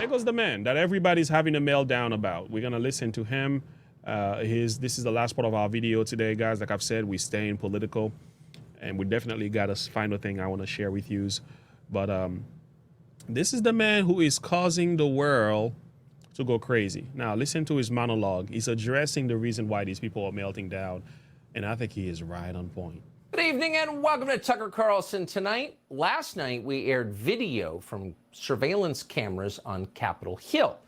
there goes the man that everybody's having a meltdown about. We're gonna listen to him. This is the last part of our video today, guys. Like I've said, we staying political, and we definitely got a final thing I want to share with you. But this is the man who is causing the world to go crazy. Now, listen to his monologue. He's addressing the reason why these people are melting down, and I think he is right on point. Good evening and welcome to Tucker Carlson Tonight. Last night, we aired video from surveillance cameras on Capitol Hill.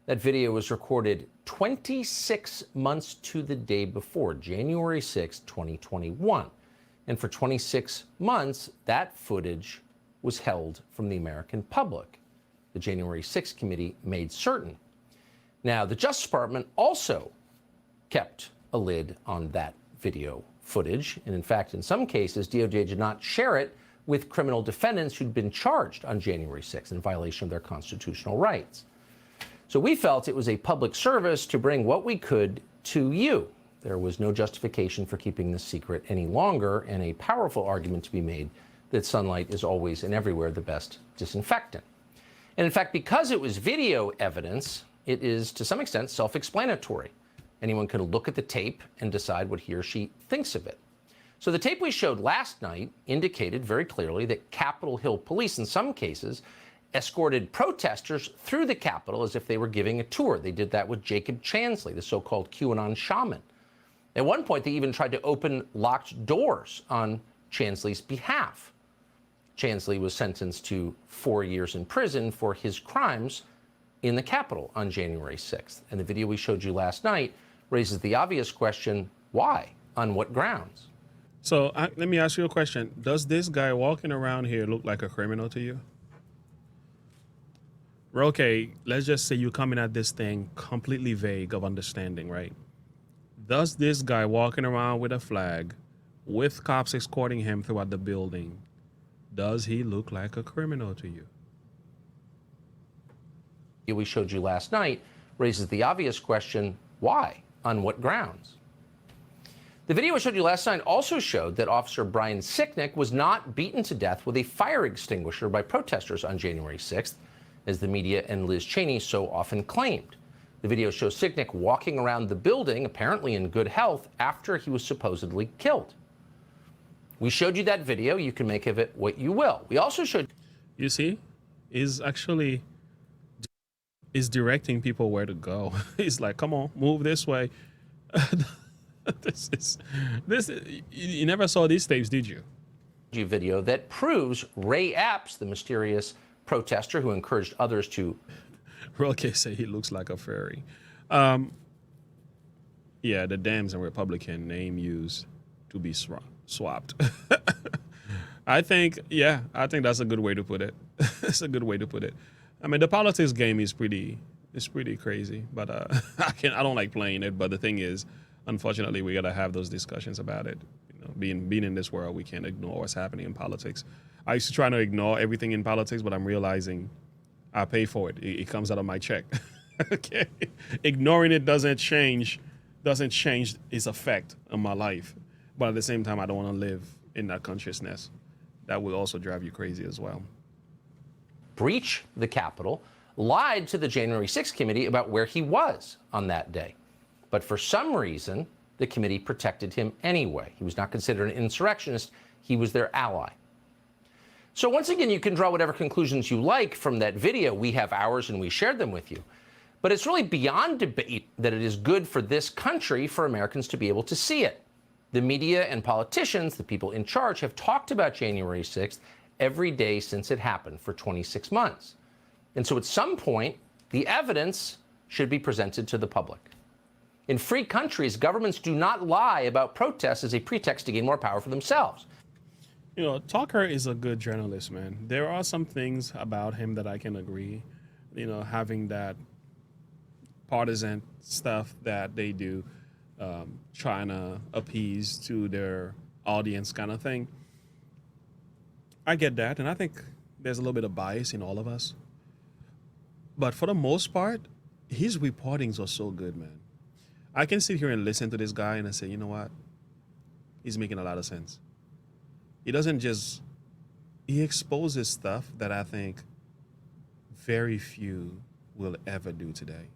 That video was recorded 26 months to the day before, January 6, 2021. And for 26 months, that footage was held from the American public. The January 6th committee made certain. Now, the Justice Department also kept a lid on that video footage. And in fact, in some cases, DOJ did not share it with criminal defendants who'd been charged on January 6th in violation of their constitutional rights. So we felt it was a public service to bring what we could to you. There was no justification for keeping this secret any longer, and a powerful argument to be made that sunlight is always and everywhere the best disinfectant. And in fact, because it was video evidence, it is to some extent self-explanatory. Anyone can look at the tape and decide what he or she thinks of it. So the tape we showed last night indicated very clearly that Capitol Hill police, in some cases, escorted protesters through the Capitol as if they were giving a tour. They did that with Jacob Chansley, the so-called QAnon shaman. At one point, they even tried to open locked doors on Chansley's behalf. Chansley was sentenced to 4 years in prison for his crimes in the Capitol on January 6th. And the video we showed you last night raises the obvious question, why? On what grounds? So let me ask you a question. Does this guy walking around here look like a criminal to you? Okay, let's just say you're coming at this thing completely vague of understanding, right? Does this guy walking around with a flag, with cops escorting him throughout the building, does he look like a criminal to you? We showed you last night raises the obvious question, why? On what grounds? The video I showed you last night also showed that Officer Brian Sicknick was not beaten to death with a fire extinguisher by protesters on January 6th, as the media and Liz Cheney so often claimed. The video shows Sicknick walking around the building, apparently in good health, after he was supposedly killed. We showed you that video. You can make of it what you will. We also showed... You see, is directing people where to go. He's like, come on, move this way. You never saw these tapes, did you? Video that proves Ray Epps, the mysterious protester who encouraged others to... Roque say he looks like a fairy. Yeah, the Dems and Republican name used to be swapped. I think that's a good way to put it. It's a good way to put it. I mean, the politics game is pretty crazy, but I don't like playing it. But the thing is, unfortunately, we gotta have those discussions about it. You know, being in this world, we can't ignore what's happening in politics. I used to try to ignore everything in politics, but I'm realizing I pay for it. It comes out of my check. Okay, ignoring it doesn't change its effect on my life. But at the same time, I don't want to live in that consciousness. That will also drive you crazy as well. Breach the Capitol, lied to the January 6th committee about where he was on that day. But for some reason, the committee protected him anyway. He was not considered an insurrectionist. He was their ally. So once again, you can draw whatever conclusions you like from that video. We have ours and we shared them with you. But it's really beyond debate that it is good for this country for Americans to be able to see it. The media and politicians, the people in charge, have talked about January 6th every day since it happened for 26 months. And so at some point, the evidence should be presented to the public. In free countries, governments do not lie about protests as a pretext to gain more power for themselves. You know, Tucker is a good journalist, man. There are some things about him that I can agree. You know, having that partisan stuff that they do, trying to appease to their audience kind of thing. I get that, and I think there's a little bit of bias in all of us. But for the most part, his reportings are so good, man. I can sit here and listen to this guy and I say, you know what? He's making a lot of sense. He exposes stuff that I think very few will ever do today.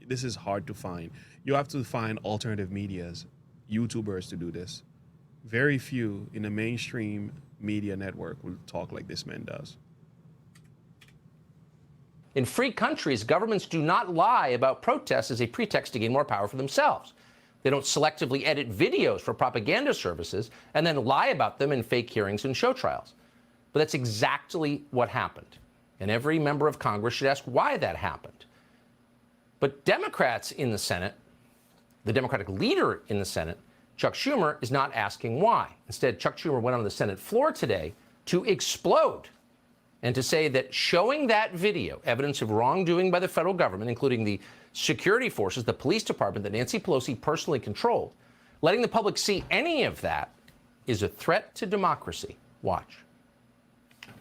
This is hard to find. You have to find alternative medias, YouTubers to do this. Very few in the mainstream media network will talk like this man does. In free countries, governments do not lie about protests as a pretext to gain more power for themselves. They don't selectively edit videos for propaganda services and then lie about them in fake hearings and show trials. But that's exactly what happened. And every member of Congress should ask why that happened. But Democrats in the Senate, the Democratic leader in the Senate, Chuck Schumer, is not asking why. Instead, Chuck Schumer went on the Senate floor today to explode and to say that showing that video, evidence of wrongdoing by the federal government, including the security forces, the police department that Nancy Pelosi personally controlled, letting the public see any of that is a threat to democracy. Watch.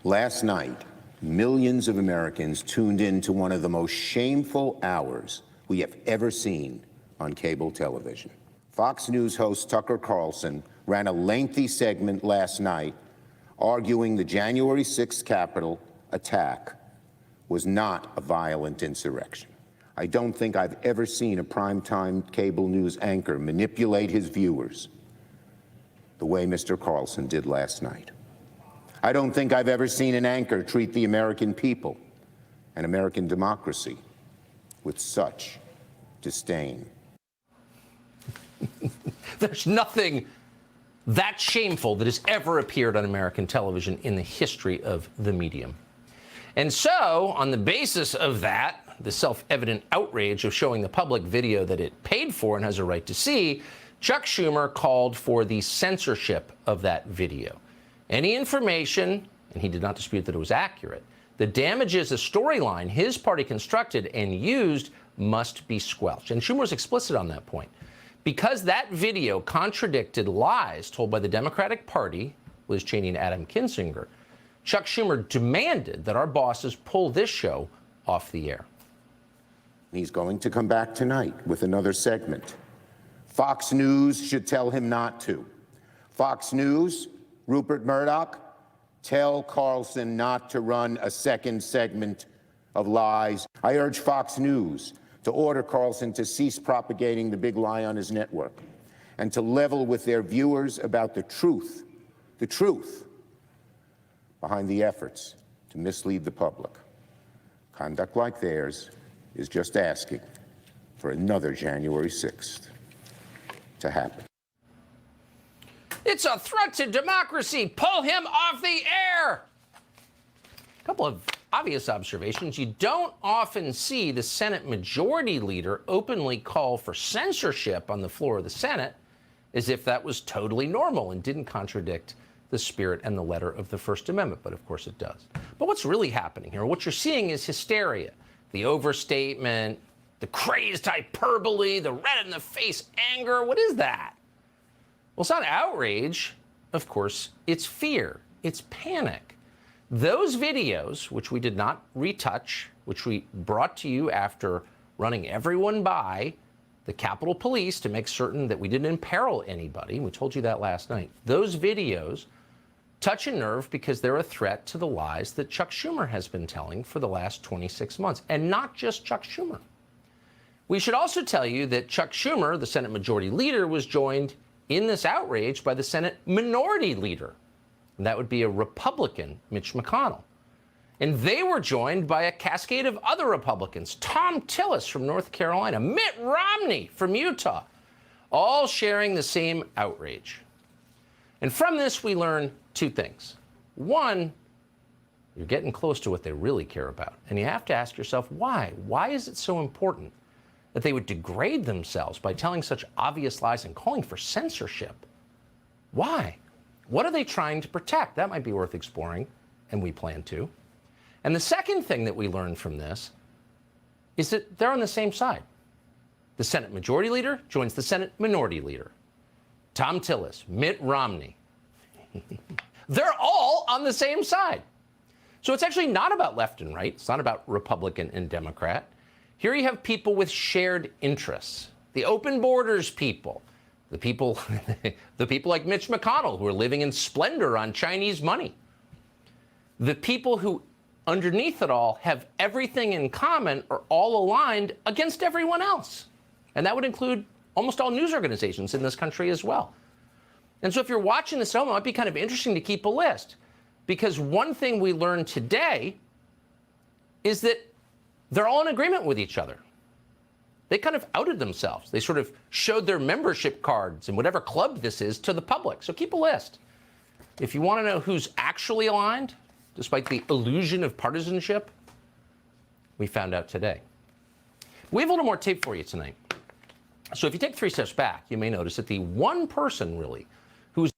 Last night, millions of Americans tuned in to one of the most shameful hours we have ever seen on cable television. Fox News host Tucker Carlson ran a lengthy segment last night arguing the January 6th Capitol attack was not a violent insurrection. I don't think I've ever seen a primetime cable news anchor manipulate his viewers the way Mr. Carlson did last night. I don't think I've ever seen an anchor treat the American people and American democracy with such disdain. There's nothing that shameful that has ever appeared on American television in the history of the medium. And so, on the basis of that, the self-evident outrage of showing the public video that it paid for and has a right to see, Chuck Schumer called for the censorship of that video. Any information, and he did not dispute that it was accurate, that damages a storyline his party constructed and used must be squelched. And Schumer was explicit on that point. Because that video contradicted lies told by the Democratic Party, Liz Cheney and Adam Kinzinger, Chuck Schumer demanded that our bosses pull this show off the air. He's going to come back tonight with another segment. Fox News should tell him not to. Fox News, Rupert Murdoch, tell Carlson not to run a second segment of lies. I urge Fox News to order Carlson to cease propagating the big lie on his network and to level with their viewers about the truth behind the efforts to mislead the public. Conduct like theirs is just asking for another January 6th to happen. It's a threat to democracy. Pull him off the air. A couple of obvious observations. You don't often see the Senate Majority Leader openly call for censorship on the floor of the Senate as if that was totally normal and didn't contradict the spirit and the letter of the First Amendment, but of course it does. But what's really happening here, what you're seeing is hysteria, the overstatement, the crazed hyperbole, the red-in-the-face anger. What is that? Well, it's not outrage, of course, it's fear, it's panic. Those videos, which we did not retouch, which we brought to you after running everyone by the Capitol Police to make certain that we didn't imperil anybody, we told you that last night, those videos touch a nerve because they're a threat to the lies that Chuck Schumer has been telling for the last 26 months, and not just Chuck Schumer. We should also tell you that Chuck Schumer, the Senate Majority Leader, was joined in this outrage by the Senate Minority Leader. And that would be a Republican, Mitch McConnell. And they were joined by a cascade of other Republicans, Tom Tillis from North Carolina, Mitt Romney from Utah, all sharing the same outrage. And from this, we learn two things. One, you're getting close to what they really care about. And you have to ask yourself, why? Why is it so important that they would degrade themselves by telling such obvious lies and calling for censorship? Why? What are they trying to protect? That might be worth exploring, and we plan to. And the second thing that we learned from this is that they're on the same side. The Senate Majority Leader joins the Senate Minority Leader. Tom Tillis, Mitt Romney. They're all on the same side. So it's actually not about left and right. It's not about Republican and Democrat. Here you have people with shared interests. The open borders people. The people like Mitch McConnell who are living in splendor on Chinese money. The people who underneath it all have everything in common, are all aligned against everyone else. And that would include almost all news organizations in this country as well. And so if you're watching this film, it might be kind of interesting to keep a list, because one thing we learned today is that they're all in agreement with each other. They kind of outed themselves. They sort of showed their membership cards in whatever club this is to the public. So keep a list. If you want to know who's actually aligned, despite the illusion of partisanship, we found out today. We have a little more tape for you tonight. So if you take 3 steps back, you may notice that the one person really who's...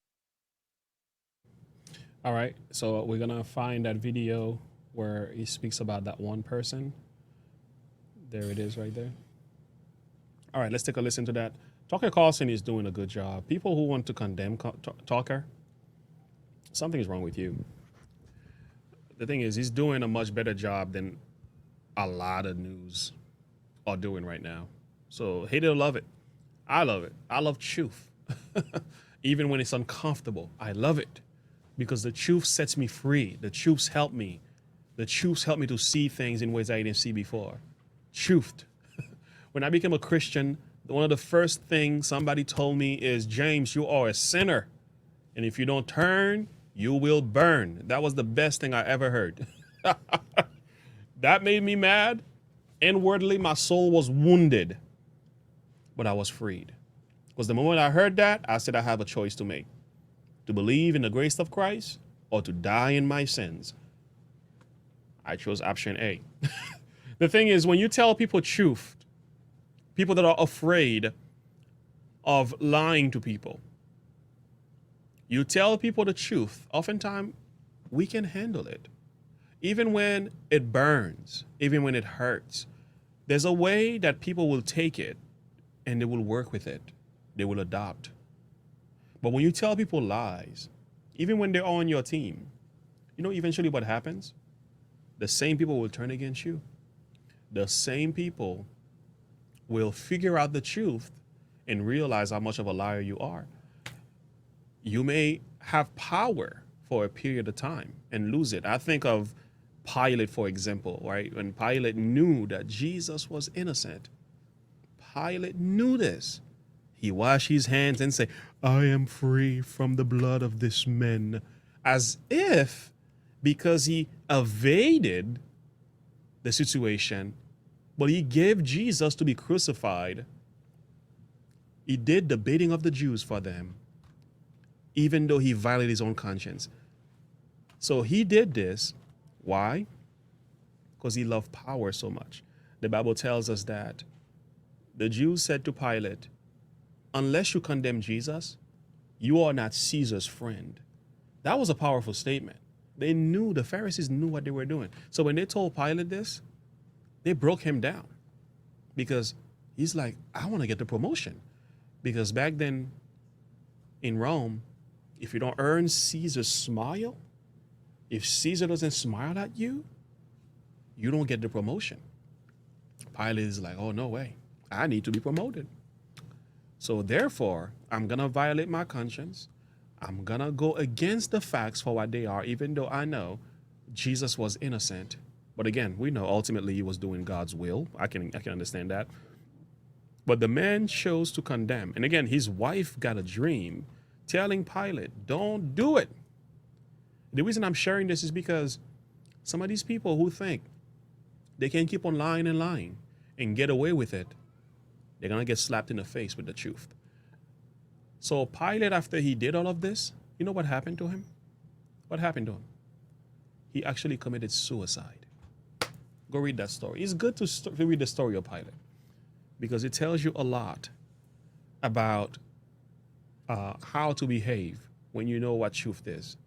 All right, so we're gonna find that video where he speaks about that one person. There it is right there. All right, let's take a listen to that. Tucker Carlson is doing a good job. People who want to condemn Tucker, something's wrong with you. The thing is, he's doing a much better job than a lot of news are doing right now. So hate it or love it. I love it. I love truth. Even when it's uncomfortable, I love it because the truth sets me free. The truths help me. The truths help me to see things in ways I didn't see before. Truth. When I became a Christian, one of the first things somebody told me is, James, you are a sinner. And if you don't turn, you will burn. That was the best thing I ever heard. That made me mad. Inwardly, my soul was wounded, but I was freed. Because the moment I heard that, I said I have a choice to make. To believe in the grace of Christ or to die in my sins. I chose option A. The thing is, when you tell people truth, people that are afraid of lying to people, you tell people the truth, oftentimes we can handle it. Even when it burns, even when it hurts, there's a way that people will take it and they will work with it. They will adopt. But when you tell people lies, even when they're on your team, you know eventually what happens? The same people will turn against you. The same people will figure out the truth and realize how much of a liar you are. You may have power for a period of time and lose it. I think of Pilate, for example, right? When Pilate knew that Jesus was innocent, Pilate knew this. He washed his hands and said, I am free from the blood of this man. As if, because he evaded the situation, but he gave Jesus to be crucified, he did the bidding of the Jews for them, even though he violated his own conscience. So he did this. Why? Because he loved power so much. The Bible tells us that the Jews said to Pilate, unless you condemn Jesus, you are not Caesar's friend. That was a powerful statement. They knew, the Pharisees knew what they were doing. So when they told Pilate this, they broke him down because he's like, I want to get the promotion. Because back then in Rome, if you don't earn Caesar's smile, if Caesar doesn't smile at you, you don't get the promotion. Pilate is like, oh, no way. I need to be promoted. So therefore, I'm going to violate my conscience. I'm going to go against the facts for what they are, even though I know Jesus was innocent. But again, we know ultimately he was doing God's will. I can understand that. But the man chose to condemn. And again, his wife got a dream telling Pilate, don't do it. The reason I'm sharing this is because some of these people who think they can keep on lying and lying and get away with it, they're going to get slapped in the face with the truth. So Pilate, after he did all of this, you know what happened to him? What happened to him? He actually committed suicide. Go read that story. It's good to read the story of Pilate because it tells you a lot about how to behave when you know what truth is.